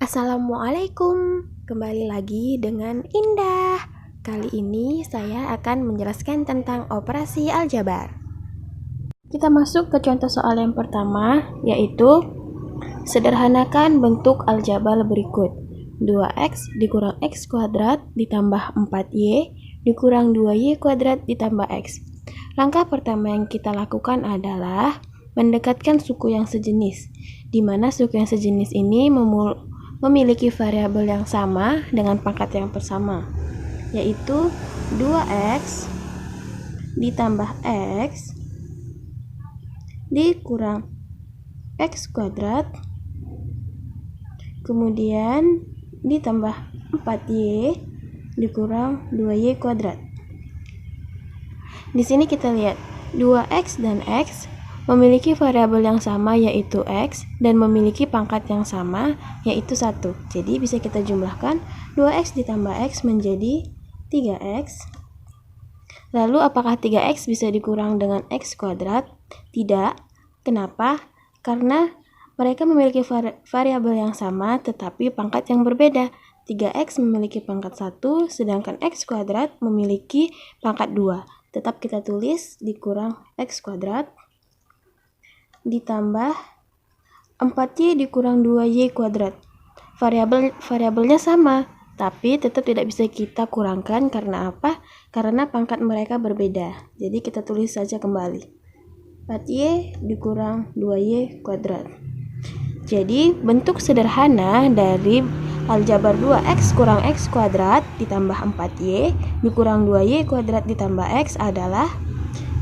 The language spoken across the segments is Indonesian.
Assalamualaikum, kembali lagi dengan Indah. Kali ini saya akan menjelaskan tentang operasi aljabar. Kita masuk ke contoh soal yang pertama, yaitu sederhanakan bentuk aljabar berikut. 2x dikurang x kuadrat ditambah 4y dikurang 2y kuadrat ditambah x. Langkah pertama yang kita lakukan adalah mendekatkan suku yang sejenis, di mana suku yang sejenis ini memiliki variabel yang sama dengan pangkat yang bersama, yaitu 2x ditambah x dikurang x kuadrat, kemudian ditambah 4y dikurang 2y kuadrat. Di sini kita lihat 2x dan x memiliki variabel yang sama yaitu x dan memiliki pangkat yang sama yaitu 1. Jadi bisa kita jumlahkan 2x ditambah x menjadi 3x. Lalu apakah 3x bisa dikurang dengan x kuadrat? Tidak. Kenapa? Karena mereka memiliki variabel yang sama tetapi pangkat yang berbeda. 3x memiliki pangkat 1 sedangkan x kuadrat memiliki pangkat 2. Tetap kita tulis dikurang x kuadrat ditambah 4y dikurang 2y kuadrat. Variabelnya sama, tapi tetap tidak bisa kita kurangkan karena apa? Karena pangkat mereka berbeda. Jadi kita tulis saja kembali. 4y dikurang 2y kuadrat. Jadi bentuk sederhana dari aljabar 2x kurang x kuadrat ditambah 4y dikurang 2y kuadrat ditambah x adalah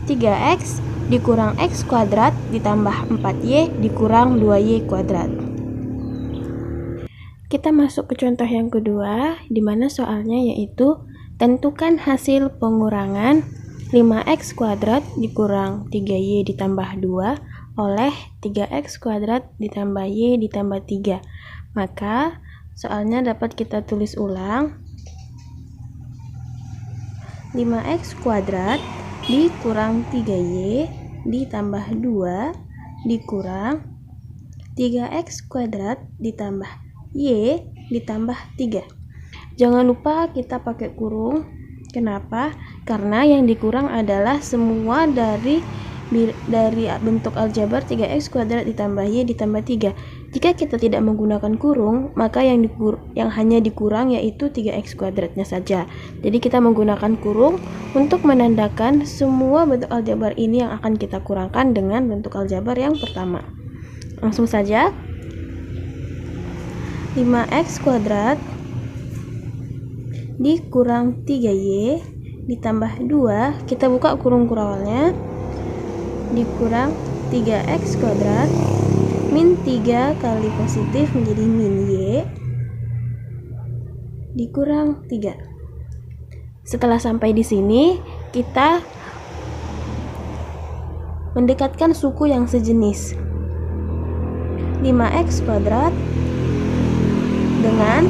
3x dikurang x kuadrat ditambah 4y dikurang 2y kuadrat. Kita masuk ke contoh yang kedua, di mana soalnya yaitu tentukan hasil pengurangan 5x kuadrat dikurang 3y ditambah 2 oleh 3x kuadrat ditambah y ditambah 3. Maka soalnya dapat kita tulis ulang. 5x kuadrat dikurang 3y ditambah 2 dikurang 3x kuadrat ditambah y ditambah 3. Jangan lupa kita pakai kurung. Kenapa? Karena yang dikurang adalah semua dari bentuk aljabar 3x kuadrat ditambah y ditambah 3. Jika kita tidak menggunakan kurung, maka yang hanya dikurang yaitu 3x kuadratnya saja. Jadi kita menggunakan kurung untuk menandakan semua bentuk aljabar ini yang akan kita kurangkan dengan bentuk aljabar yang pertama. Langsung saja. 5x kuadrat dikurang 3y ditambah 2, kita buka kurung kurawalnya, dikurang 3x kuadrat min 3 kali positif menjadi min y dikurang 3. Setelah sampai di sini, kita mendekatkan suku yang sejenis. 5x kuadrat dengan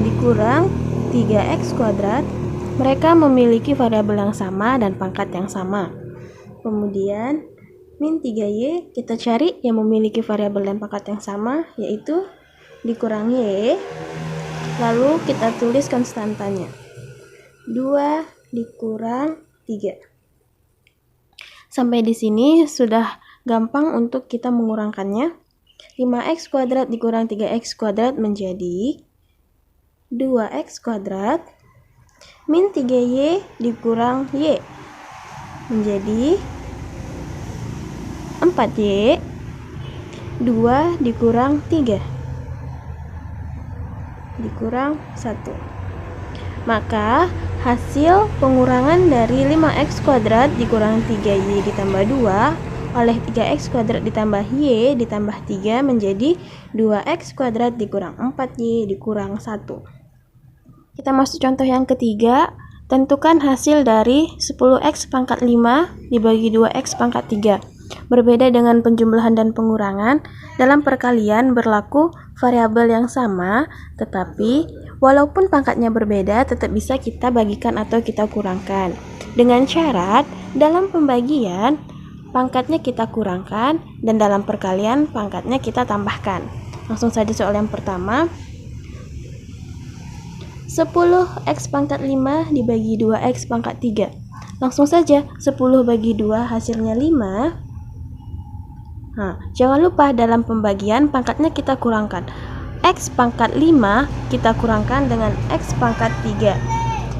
dikurang 3x kuadrat, mereka memiliki variabel yang sama dan pangkat yang sama. Kemudian min 3y kita cari yang memiliki variabel dan pangkat yang sama, yaitu dikurang y. Lalu kita tulis konstantanya. 2 dikurang 3. Sampai di sini sudah gampang untuk kita mengurangkannya. 5x kuadrat dikurang 3x kuadrat menjadi 2x kuadrat min 3y dikurang y menjadi 4y. 2 dikurang 3 dikurang 1. Maka hasil pengurangan dari 5x kuadrat dikurang 3y ditambah 2 oleh 3x kuadrat ditambah y ditambah 3 menjadi 2x kuadrat dikurang 4y dikurang 1. Kita masuk contoh yang ketiga. Tentukan hasil dari 10x pangkat 5 dibagi 2x pangkat 3. Berbeda dengan penjumlahan dan pengurangan, dalam perkalian berlaku variabel yang sama, tetapi walaupun pangkatnya berbeda tetap bisa kita bagikan atau kita kurangkan. Dengan syarat, dalam pembagian pangkatnya kita kurangkan dan dalam perkalian pangkatnya kita tambahkan. Langsung saja soal yang pertama. 10x pangkat 5 dibagi 2x pangkat 3. Langsung saja, 10 bagi 2 hasilnya 5. Nah, jangan lupa dalam pembagian pangkatnya kita kurangkan. X pangkat 5 kita kurangkan dengan X pangkat 3.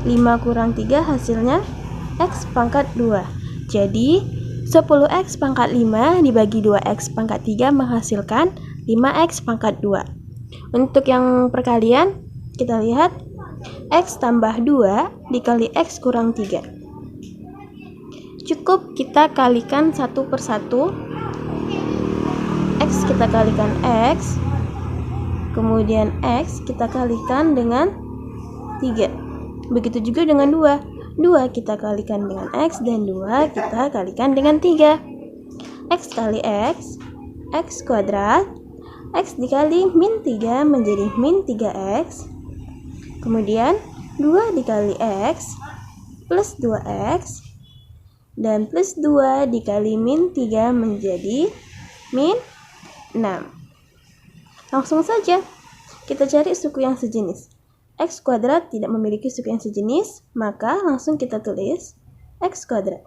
5 kurang 3 hasilnya X pangkat 2. Jadi 10x pangkat 5 dibagi 2x pangkat 3 menghasilkan 5x pangkat 2. Untuk yang perkalian, kita lihat X tambah 2 dikali X kurang 3. Cukup kita kalikan satu per satu. X kita kalikan X, kemudian X kita kalikan dengan 3. Begitu juga dengan 2. 2 kita kalikan dengan X, dan 2 kita kalikan dengan 3. X kali X, X kuadrat. X dikali min 3 menjadi min 3X. Kemudian 2 dikali X plus 2X, dan plus 2 dikali min 3 menjadi min 6. Langsung saja kita cari suku yang sejenis. X kuadrat tidak memiliki suku yang sejenis, maka langsung kita tulis X kuadrat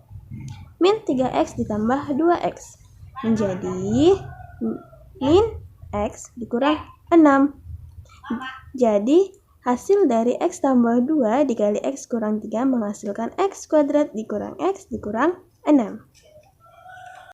min 3X ditambah 2X menjadi min X dikurang 6. Jadi hasil dari X tambah 2 dikali X kurang 3 menghasilkan X kuadrat dikurang X dikurang 6.